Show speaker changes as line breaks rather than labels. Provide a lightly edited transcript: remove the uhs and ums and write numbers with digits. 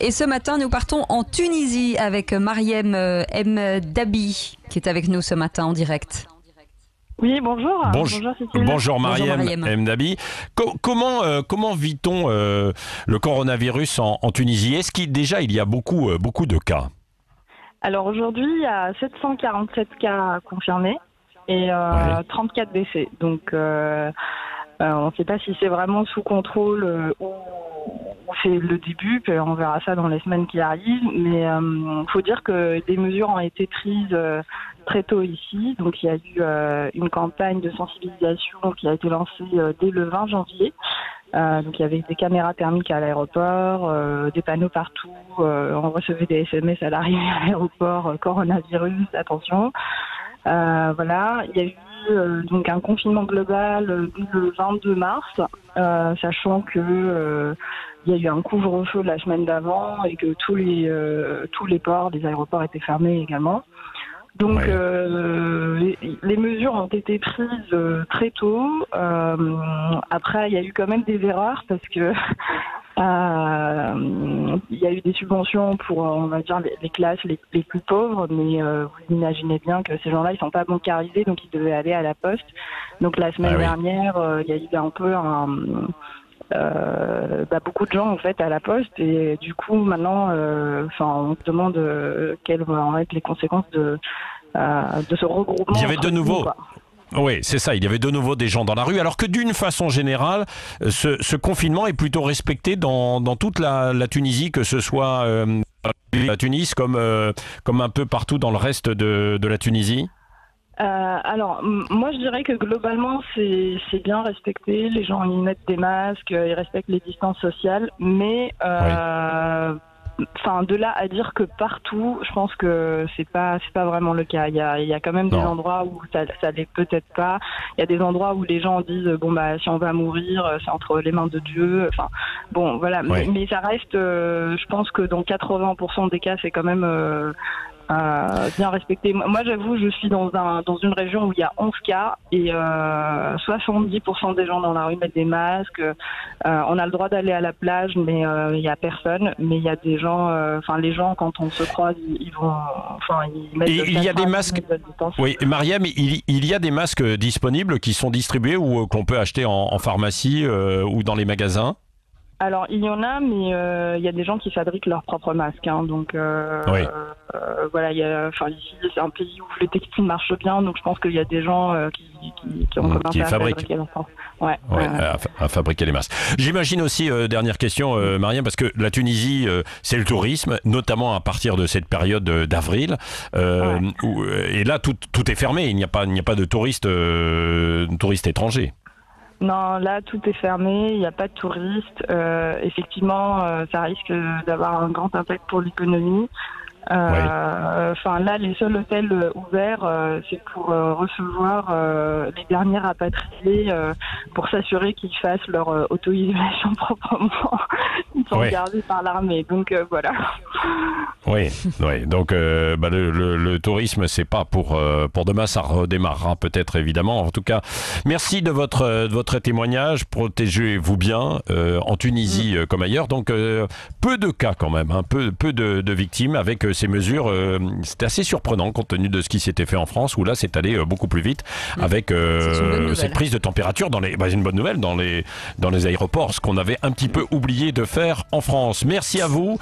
Et ce matin, nous partons en Tunisie avec Mariem M. Dabi, qui est avec nous ce matin en direct.
Oui, bonjour.
Bonjour
Bonjour
Mariem
M. Dabi. Comment vit-on le coronavirus en Tunisie? Est-ce qu'il déjà il y a beaucoup de cas?
Alors aujourd'hui, il y a 747 cas confirmés et 34 décès. Donc on ne sait pas si c'est vraiment sous contrôle ou c'est le début. On verra ça dans les semaines qui arrivent. Mais il faut dire que des mesures ont été prises très tôt ici. Donc il y a eu une campagne de sensibilisation qui a été lancée dès le 20 janvier. Donc il y avait des caméras thermiques à l'aéroport, des panneaux partout, on recevait des SMS à l'arrivée à l'aéroport, coronavirus, attention. Voilà, il y a eu donc un confinement global le 22 mars, sachant que il y a eu un couvre-feu la semaine d'avant et que tous les ports, les aéroports étaient fermés également. Donc les mesures ont été prises très tôt. Après, il y a eu quand même des erreurs parce que il y a eu des subventions pour, on va dire, les classes les plus pauvres, mais vous imaginez bien que ces gens-là, ils sont pas bancarisés, donc ils devaient aller à la poste. Donc la semaine dernière, il y a eu un peu beaucoup de gens en fait à la poste et du coup maintenant on se demande quelles vont être les conséquences de ce regroupement.
Il y avait de nouveau. Oui, c'est ça. Il y avait de nouveau des gens dans la rue. Alors que d'une façon générale, ce confinement est plutôt respecté dans toute la Tunisie, que ce soit la Tunis comme un peu partout dans le reste de la Tunisie.
Alors, moi je dirais que globalement c'est bien respecté. Les gens ils mettent des masques, ils respectent les distances sociales, mais de là à dire que partout, je pense que c'est pas vraiment le cas. Il y a quand même des endroits où ça l'est peut-être pas. Il y a des endroits où les gens disent si on va mourir, c'est entre les mains de Dieu. Enfin bon voilà, mais ça reste. Je pense que dans 80% des cas, c'est quand même bien respecté. Moi, j'avoue, je suis dans une région où il y a 11 cas et 70% des gens dans la rue mettent des masques. On a le droit d'aller à la plage, mais il y a personne. Mais il y a des gens, les gens, quand on se croise, ils vont, ils mettent.
Et il y a des masques. Oui, Mariem, il y a des masques disponibles qui sont distribués ou qu'on peut acheter en pharmacie ou dans les magasins.
Alors, il y en a, mais il y a des gens qui fabriquent leurs propres masques. Donc, voilà, ici, c'est un pays où le textile marche bien, donc je pense qu'il y a des gens qui ont commencé à fabriquer leurs propres.
À fabriquer les masques. J'imagine aussi, dernière question, Mariem, parce que la Tunisie, c'est le tourisme, notamment à partir de cette période d'avril. Et là, tout est fermé. Il n'y a pas de touristes étrangers.
Non, là, tout est fermé, il n'y a pas de touristes. Effectivement, ça risque d'avoir un grand impact pour l'économie. Là, les seuls hôtels ouverts, c'est pour recevoir les derniers rapatriés pour s'assurer qu'ils fassent leur auto-isolation proprement. Ils sont gardés par l'armée, donc voilà.
Oui. Donc le tourisme, c'est pas pour demain, ça redémarrera peut-être évidemment. En tout cas, merci de votre témoignage. Protégez-vous bien en Tunisie comme ailleurs. Donc peu de cas quand même, peu de victimes avec ces mesures. C'était assez surprenant compte tenu de ce qui s'était fait en France, où là c'est allé beaucoup plus vite avec cette prise de température c'est une bonne nouvelle dans les aéroports, ce qu'on avait un petit peu oublié de faire en France. Merci à vous.